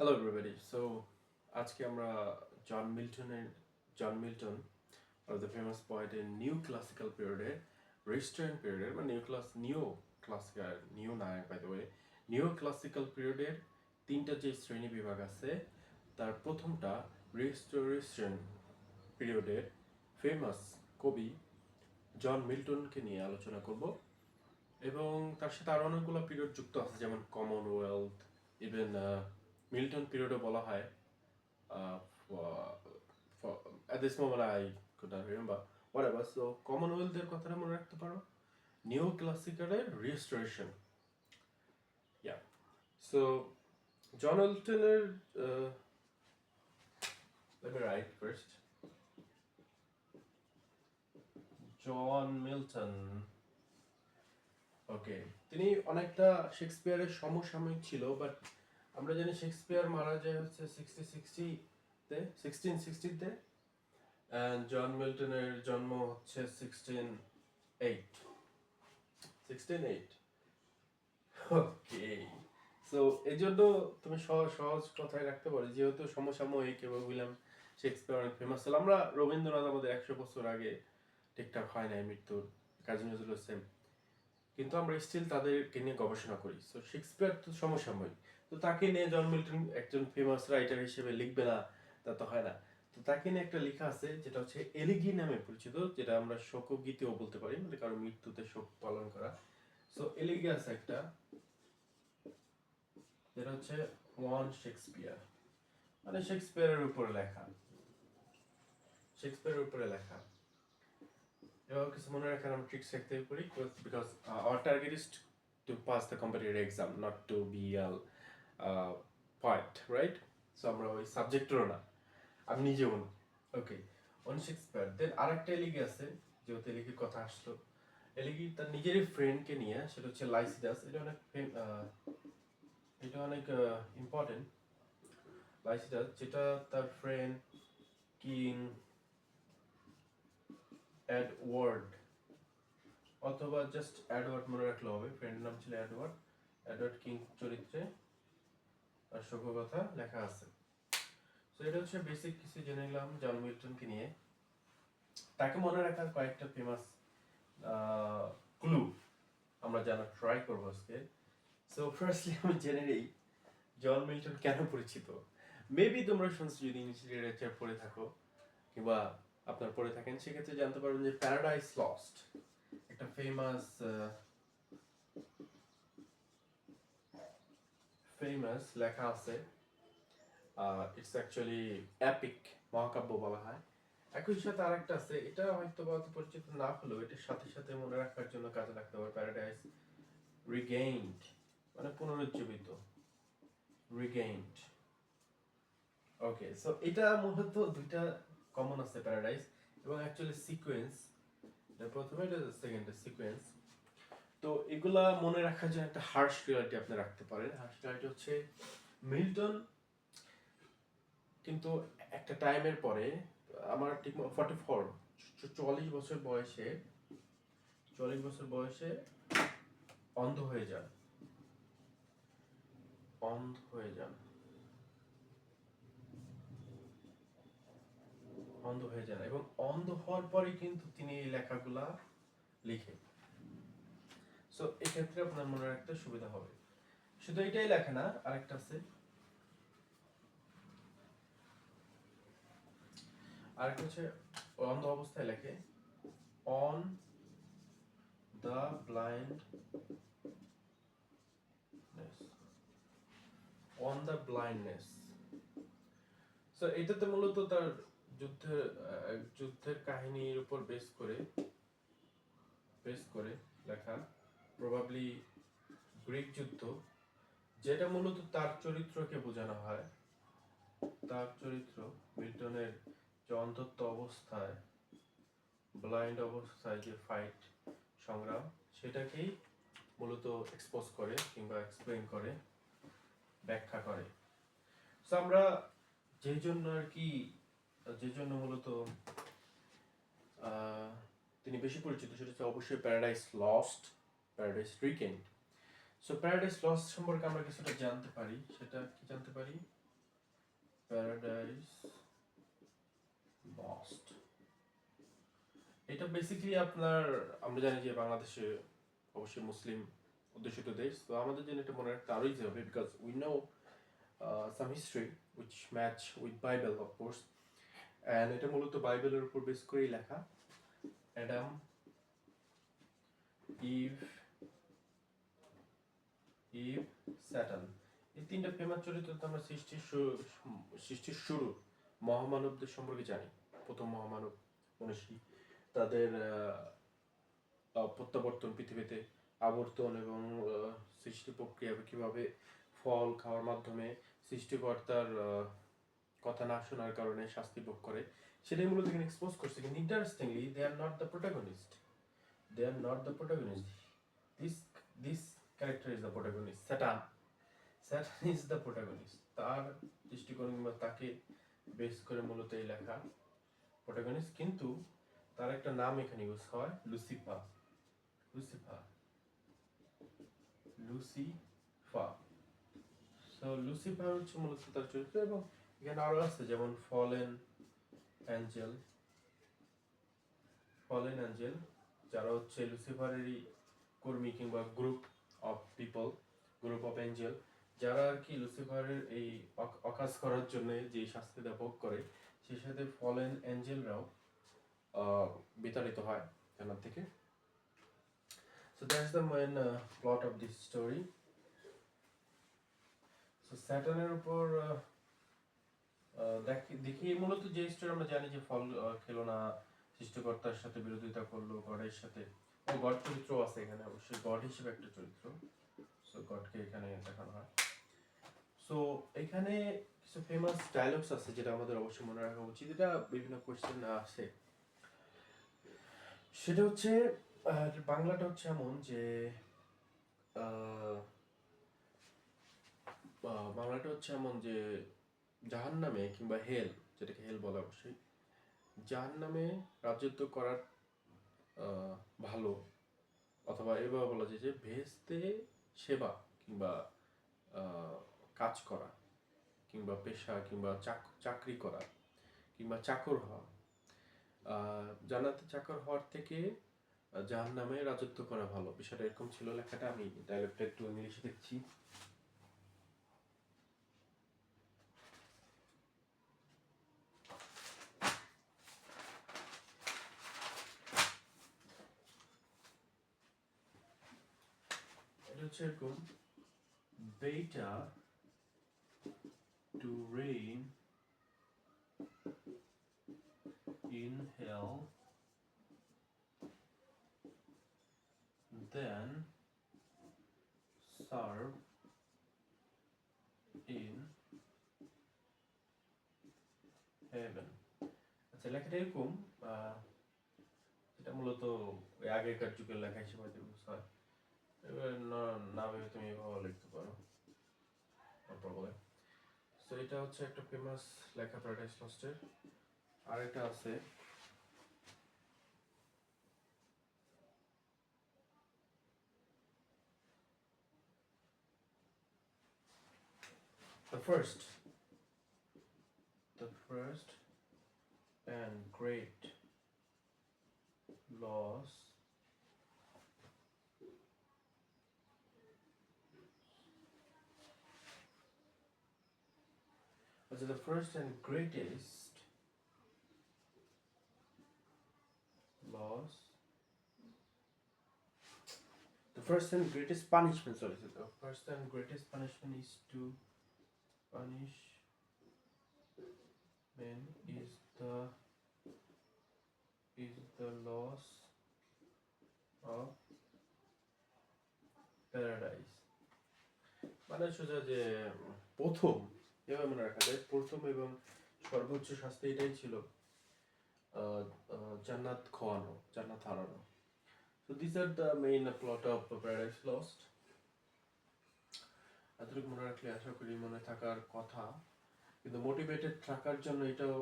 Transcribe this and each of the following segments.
Hello everybody. So আজকে আমরা John Milton the famous poet in neo classical পিরিয়ডের restoration পিরিয়ডের মানে নিউ নায়ক by the way neo classical পিরিয়ডের তিনটা যে শ্রেণী বিভাগ আছে তার প্রথমটা রেস্টোরেশন পিরিয়ডের ফেমাস কবি জন মিল্টনকে নিয়ে আলোচনা করব এবং তার সাথে আরো অনেকগুলো পিরিয়ড যুক্ত আছে যেমন কমনওয়েলথ ইভেন মিল্টন পিরিয়ডও বলা হয় at this moment I could not remember whatever. So Commonwealth এর কথাটা মনে রাখতে পারো, নিউ ক্লাসিক্যালের রিস্টোরেশন। Yeah. So জন মিল্টনের let me write first. John Milton, okay, তিনি অনেকটা শেক্সপিয়ারের সমসাময়িক ছিল, বাট আমরা জানি শেক্সপিয়ার মারা যায় হচ্ছে 1660-তে and জন মিল্টনের জন্ম হচ্ছে 1608। ওকে, সো এই জন্য তুমি সহজ সহজ কথায় রাখতে পারো, যেহেতু সমসাময়িক এবং উইলিয়াম শেক্সপিয়ার অনেক ফেমাস ছিল। আমরা রবীন্দ্রনাথ আমাদের 100 বছর আগে ঠিকঠাক হয় নাই মৃত্যুর, কাজী নজরুল সেম, কিন্তু আমরা স্টিল তাদেরকে নিয়ে গবেষণা করি। সো শেক্সপিয়ার তো সমসাময়িক, তো তাকে নিয়ে জন মিল্টন একজন ফেমাস রাইটার হিসেবে লিখবে না তা তো হয় না। তো তাকে নিয়ে একটা লেখা আছে যেটা হচ্ছে এলিগি নামে পরিচিত, যেটা আমরা শোকগীতিও বলতে পারি, মানে কারো মৃত্যুতে শোক পালন করা। সো এলিগি আছে একটা, যেটা হচ্ছে ওয়ান শেক্সপিয়ার, মানে শেক্সপিয়ারের উপরে লেখা, শেক্সপিয়ারের উপরে লেখা। এবার কিছু মনে রাখার আমরা ট্রিক্স রাখতে পারি, because our target is to pass the competitive exam, not to be all point, right? So আমরা ওই সাবজেক্টেরও না, আমি নিজেও না। ওকে, অন শেক্সপিয়ার। দেন আরেকটা এলিগি আছে, যেহেতু এলিগির কথা আসলো, এলিগি তার নিজেরই ফ্রেন্ডকে নিয়ে, সেটা হচ্ছে লাইসিডাস। এটা অনেক ইম্পর্টেন্ট। লাইসিডাস, যেটা তার ফ্রেন্ড কিং এডওয়ার্ড, অথবা জাস্ট এডওয়ার্ড মনে রাখলে হবে, ফ্রেন্ডের নাম ছিল এডওয়ার্ড। এডওয়ার্ড কিং চরিত্রে তার শোককথা লেখা আছে। সো এটা হচ্ছে বেসিক কিছু জেনে নিলাম জন মিল্টনকে নিয়ে। তাকে মনে রাখার কয়েকটা ফেমাস ক্লু আমরা জানার ট্রাই করবো আজকে। সো ফার্স্টলি আমি জেনে নেই জন মিল্টন কেন পরিচিত। মেবি তোমরা শুনছো, যদি ইংলিশ লিটারেচার পড়ে থাকো কিংবা আপনার পড়ে থাকেন, সেক্ষেত্রে জানতে পারবেন যে প্যারাডাইস লস্ট একটা ফেমাস লেখা আছে। ইটস অ্যাকচুয়ালি অ্যাপিক, মহাকাব্য বলা হয়। একই সাথে আরেকটা আছে, এটা হয়তো বা অত পরিচিত না হলেও এটার সাথে সাথে মনে রাখার জন্য কাজে লাগতে পারে। প্যারাডাইস রিগেইনড, মানে পুনরুজ্জীবিত, রিগেইনড। ওকে, সো এটা মূলত দুইটা কমন আছে, প্যারাডাইস এবং অ্যাকচুয়ালি সিকোয়েন্স। প্রথমে এটা, সেকেন্ডে সিকোয়েন্স। তো এগুলা মনে রাখার জন্য একটা হার্শ রিয়ালিটি আপনি রাখতে পারেন। হার্শ রিয়ালিটি হচ্ছে মিল্টন কিন্তু একটা টাইমের পরে, আমার ঠিক 44 বছর বয়সে অন্ধ হয়ে যান, অন্ধ হয়ে যান, অন্ধ হয়ে যান এবং অন্ধ হওয়ার পরে কিন্তু তিনি এই লেখাগুলা লিখে। সো এক্ষেত্রে আপনার মনে রাখতে সুবিধা হবে। শুধু এটাই লেখা না, আরেকটা আছে, আরেকটা হচ্ছে অন্ধ অবস্থায় লেখে অন দ্য ব্লাইন্ডনেস। সো এটাতে মূলত তার যুদ্ধের কাহিনীর উপর বেস করে লেখা, প্রবাবলি গ্রিক যুদ্ধ, যেটা মূলত তার চরিত্রকে বোঝানো হয়। তার চরিত্র মিল্টনের যে অন্ধত্ব অবস্থায়, ব্লাইন্ড অবস্থায় যে ফাইট, সংগ্রাম, সেটাকেই মূলত এক্সপোজ করে কিংবা এক্সপ্লেইন করে, ব্যাখ্যা করে। সো আমরা যে জন্য মূলত তিনি বেশি পরিচিত, সেটা হচ্ছে অবশ্যই paradise lost, paradise regained. So paradise lost সম্পর্কে আমরা কিছুটা জানতে পারি। সেটা কি জানতে পারি? Paradise lost. এটা বেসিক্যালি আপনার, আমরা জানি যে বাংলাদেশে অবশ্যই মুসলিম অধ্যুষিত দেশ, তো আমাদের জন্য এটা মনে রাখতে আরো ইজি হবে, because we know some history which match with Bible of course, and এটা মূলত বাইবেলের উপর বেস করেই লেখা। অ্যাডাম, ইভ, স্যাটার্ন, এই তিনটা ফেমাস চরিত্র তো আমরা সৃষ্টির শুরু মহামানবদের সম্পর্কে জানি। প্রথম মহামানব মনীষী, তাদের প্রত্যাবর্তন, পৃথিবীতে আবর্তন এবং সৃষ্টি প্রক্রিয়া কিভাবে ফল খাওয়ার মাধ্যমে সৃষ্টিকর্তার কথা না শোনার কারণে শাস্তি ভোগ করে, সেটাই মূলত এখানে এক্সপোজ করছে। কিন্তু interestingly they are not the protagonist, this character is the protagonist. Satan is the protagonist. তার দৃষ্টিকোণ কিংবা তাকে বেস করে মূলত এই লেখা প্রোটাগনিস্ট। কিন্তু তার একটা নাম এখানে ইউজ হয়, লুসিফার। লুসিফার হচ্ছে মূলত তার চরিত্র। এবং এখানে আরো আছে যেমন ফলেন অ্যাঞ্জেল, যারা হচ্ছে লুসিফারেরই কর্মী কিংবা গ্রুপ অফ এঞ্জেল, যারা আর কি লুসিফারের এই অকাজ করার জন্য যে শাস্তিটা ভোগ করে, সেই সাথে ফলেন অ্যাঞ্জেলরাও বিতাড়িত হয় জান্নাত থেকে। So that's the main plot of this story. So স্যাটার্নের উপর দেখি মূলত যে স্টোরি আমরা জানি যে ফল খেলো না, সৃষ্টিকর্তার সাথে বিরোধিতা করলো, গডের সাথে। ও গড চরিত্র আছে এখানে, অবশ্যই গড হিসেবে একটা চরিত্র। সো গডকে এখানে দেখানো হয়। সো এখানে কিছু ফেমাস ডায়লগস আছে যেটা আমাদের অবশ্যই মনে রাখা উচিত। এটা বিভিন্ন কোশ্চেন আসে। সেটা হচ্ছে বাংলাটা হচ্ছে এমন যে জাহান্নামে কিংবা হেল, যেটাকে হেল বলে অবশ্যই, জাহান্নামে রাজত্ব করার ভালো, অথবা এভাবে বলা যায় যে বেহেশতে সেবা কিংবা কাজ করা কিংবা পেশা কিংবা চাকরি করা কিংবা চাকর হওয়া, জান্নাতে চাকর হওয়ার থেকে জাহান্নামে রাজত্ব করা ভালো। বিষয়টা এরকম ছিল লেখাটা। আমি ডায়লগটা একটু ইংলিশে দেখছি। এটা হচ্ছে এরকম: better to reign in hell than serve in heaven. আচ্ছা, লেখাটা এরকম, এটা মূলত আগেকার যুগের লেখা হিসেবে ইউজ হয়। এবার না ভেবে তুমি এভাবে লিখতে পারো, বলে। সো এটা হচ্ছে একটা ফেমাস লেখা প্যারাডাইস লস্টের। আর একটা আছে the first and great loss the first and greatest loss, the first and greatest punishment, the first and greatest punishment is to punish man is the loss of paradise. মানে সোজা যে প্রথম, এভাবে মনে রাখা যায়, প্রথম এবং সর্বোচ্চ শাস্তি এটাই ছিল, জান্নাত খোয়ানো, জান্নাত হারানো। So these are the main plot of Paradise Lost. এতটুকু মনে রাখলে আশা করি মনে থাকার কথা। কিন্তু মোটিভেটেড থাকার জন্য এটাও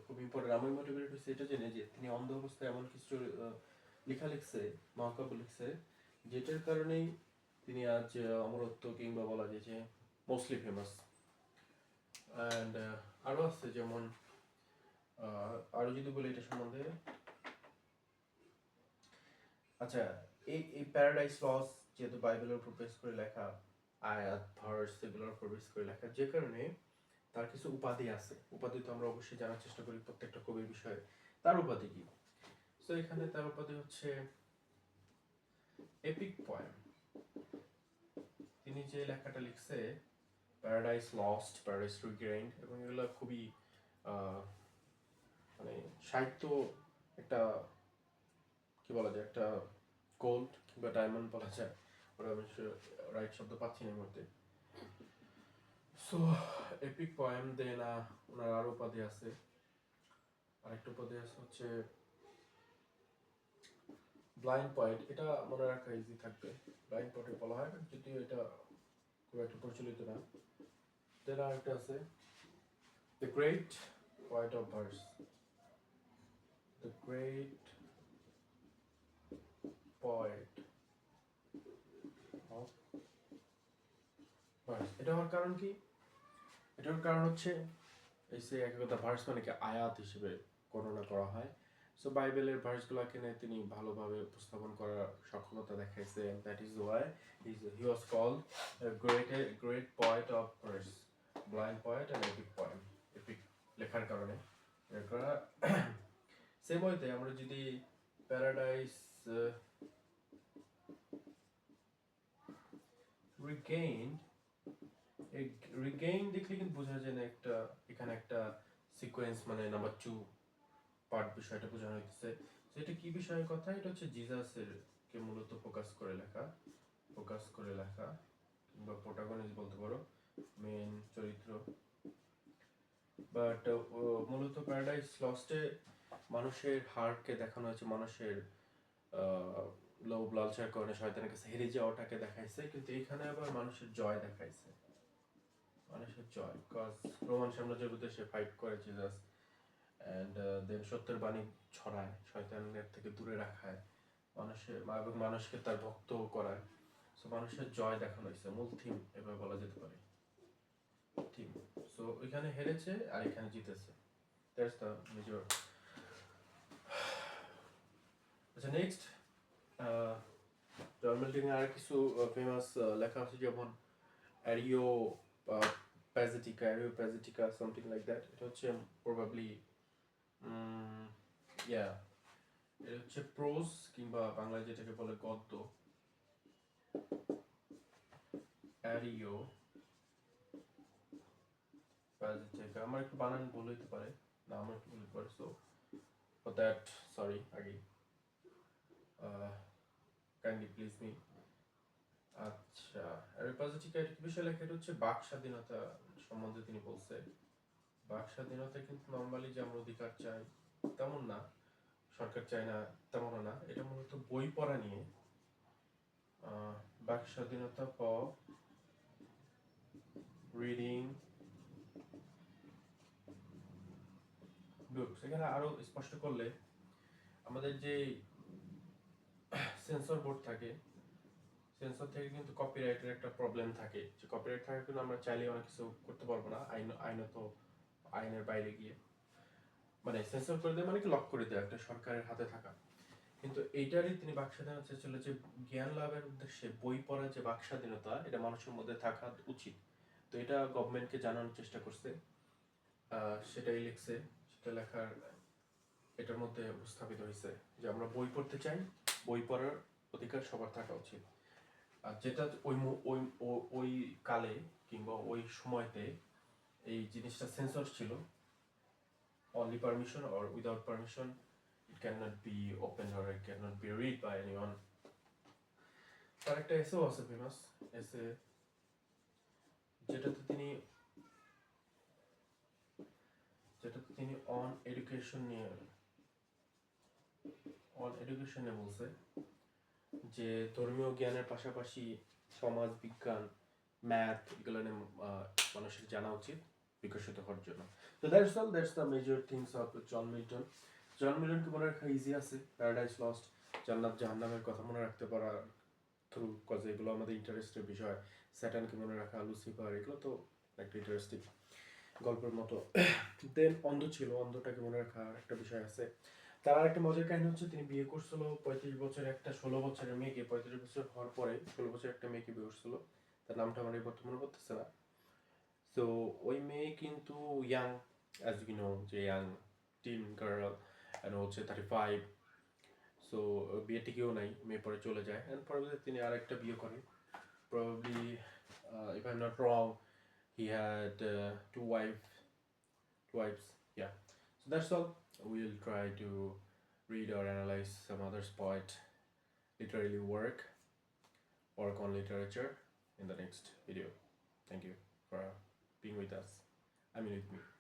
খুব ইম্পর্টেন্ট। আমি মোটিভেটেড হয়েছি এটা জেনে যে তিনি অন্ধ অবস্থায় এমন কিছু লেখা লিখছে, মহাকাব্য লিখছে, যেটার কারণেই তিনি আজ অমরত্ব কিংবা বলা যায় যে মোস্টলি ফেমাস। অ্যান্ড আরও আছে, যেমন আরও যদি বলি এটা সম্বন্ধে, আচ্ছা, এই প্যারাডাইস লস যেহেতু বাইবেলের উপর বেস করে লেখা, আয়াত ভার্স এগুলোর উপর বেস করে লেখা, যে কারণে তার কিছু উপাধি আছে। উপাধি তো আমরা অবশ্যই জানার চেষ্টা করি প্রত্যেকটা কবির বিষয়ে, তার উপাধি কি। তো এখানে তার উপাধি হচ্ছে এপিক পয়েম। তিনি যে লেখাটা লিখছে প্যারাডাইস লস্ট, প্যারাডাইস রিগেইনড, এবং এগুলো খুবই মানে সাহিত্য একটা কি বলা যায়, একটা গোল্ড কিংবা ডায়মন্ড বলা যায়, ওরা আমি রাইট শব্দ পাচ্ছি না এই মুহূর্তে। সো এপিক পয়েম দেন ওনার আরো উপাধি আছে, আরেকটা উপাধি আছে হচ্ছে ব্লাইন্ড পয়েট। এটা মনে রাখা ইজি থাকবে, ব্লাইন্ড পয়েট বলা হয়, যদিও এটা খুব একটা প্রচলিত না। দেন আরেকটা আছে the great poet of verse, the great poet of verse. এটা হওয়ার কারণ কি? এটার কারণ হচ্ছে এই যে একতা ভার্স মানে কি আয়াত হিসেবে গণনা করা হয়। সো বাইবেলের ভার্সগুলোকে নিয়ে তিনি ভালোভাবে উপস্থাপন করার সক্ষমতা দেখাইছে, and that is why he was called a great poet of verse, blind poet and epic poem. epic লেখার কারণে সেম ওয়েতে আমরা যদি প্যারাডাইস রিগেইন, রিগেইন দেখলে কিন্তু বোঝা যায় না একটা এখানে একটা সিকোয়েন্স মানে নাম্বার 2 পার্ট বিষয়টা বোঝানো হচ্ছে। সেটা কি বিষয়ের কথা? এটা হচ্ছে জিসাসের কে মূলত ফোকাস করে লেখা কিংবা প্রোটাগনিস্ট বলতে পারো, মেন চরিত্র। বাট মূলত প্যারাডাইস লস্টে মানুষের হার্টকে দেখানো হয়েছে, মানুষের লোভ লালসার কারণে শয়তানের কাছে হেরে যাওয়াটাকে দেখাইছে, কিন্তু এখানে আবার মানুষের জয় দেখাইছে, মানুষের জয়। কজ রোমান সাম্রাজ্যের বিরুদ্ধে সে ফাইট করে জিসাস, অ্যান্ড দেন সত্যের বাণী ছড়ায়, শয়তানের থেকে দূরে রাখায় মানুষের, এবং মানুষকে তার ভক্ত করায়। সো মানুষের জয় দেখানো হয়েছে, মূল থিম এভাবে বলা যেতে পারে, থিম। সো ওইখানে হেরেছে আর এখানে জিতেছে, দ্যাটস দ্য মেজর। আচ্ছা, নেক্সট জন মিল্টনের আর কিছু ফেমাস লেখা আছে, যেমন অ্যারিও প্যাজেটিকা সামথিং লাইক দ্যাট। এটা হচ্ছে প্রবাবলি ইয়া, এটা হচ্ছে প্রোজ কিংবা বাংলায় যেটাকে বলে গদ্য। অ্যারিও প্যাজেটিকা, আমার একটু বানান ভুল হইতে পারে, না আমার একটু ভুল হতে পারে, সো ফর দ্যাট সরি আগে, কাইন্ডলি প্লিজ মি। আচ্ছা, অ্যারিও প্যাজেটিকা এটা কি বিষয় লেখা? এটা হচ্ছে বাক স্বাধীনতা সম্বন্ধে তিনি বলছে। বাক স্বাধীনতা কিন্তু নর্মালি যে আমরা অধিকার চাই তেমন না, সরকার চায় না তেমনও না, এটা মূলত বই পড়া নিয়ে। বাক স্বাধীনতা ফর রিডিং বুকস। এখানে আরো স্পষ্ট করলে আমাদের যে সেন্সর বোর্ড থাকে, সেন্সর থেকে কিন্তু কপিরাইটের একটা প্রবলেম থাকে, যে কপিরাইট থাকে কিন্তু আমরা চাইলে অনেক কিছু করতে পারবো না, আইনত আইনের বাইরে গিয়ে, মানে সেন্সর করে দেয় মানে কি লক করে দেয়, একটা সরকারের হাতে থাকা। কিন্তু এইটারই তিনি বাক স্বাধীনতা ছিল, যে জ্ঞান লাভের উদ্দেশ্যে বই পড়ার যে বাক স্বাধীনতা এটা মানুষের মধ্যে থাকা উচিত। তো এটা গভর্নমেন্টকে জানানোর চেষ্টা করছে, সেটাই লিখছে, সেটা লেখার এটার মধ্যে উপস্থাপিত হয়েছে যে আমরা বই পড়তে চাই, বই পড়ার অধিকার সবার থাকা উচিত। আর যেটা ওই ওই কালে কিংবা ওই সময়তে এই জিনিসটা সেন্সর ছিল, only permission or without permission it cannot be opened or it cannot be read by anyone. তার একটা এসেও আছে ফেমাস এসে, যেটাতে তিনি অন এডুকেশন নিয়ে বলছে যে ধর্মীয় জ্ঞানের পাশাপাশি সমাজ বিজ্ঞান, ম্যাথ এগুলো নিয়ে মানুষের জানা উচিত বিকশিত হওয়ার জন্য। তো that's the major things of John Milton. John মিল্টনকে মনে রাখা ইজি আছে, প্যারাডাইস লস্ট, জান্নাত জাহান্নামের কথা মনে রাখতে পারা থ্রু, কজ এগুলো আমাদের ইন্টারেস্টের বিষয়। স্যাটানকে মনে রাখা, লুসিফার, এগুলো তো একটা ইন্টারেস্টিং। গল্পের মতো। দেন অন্ধ ছিল, অন্ধটাকে মনে রাখার একটা বিষয় আছে। তার আরেকটা মজার কাহিনী হচ্ছে তিনি বিয়ে করছিল 35 বছরের একটা 16 বছরের মেয়েকে, 35 বছর হওয়ার পরে 16 বছরের একটা মেয়েকে বিয়ে করছিল। তার নামটা আমার এই বর্তমানে পড়তেছে না। তো ওই মেয়ে কিন্তু ইয়াং, অ্যাজ ইউ নো, যে ইয়াং টিন গার্ল, অ্যান্ড হচ্ছে 35। সো বিয়ে টিকেও নাই, মেয়ে পরে চলে যায়, অ্যান্ড পরবর্তীতে তিনি আরেকটা বিয়ে করেন। Probably, if I'm not wrong, he had two wives. Yeah. So that's all. We'll try to read or analyze some others poet literary work on literature in the next video. Thank you for being with us. I mean with me.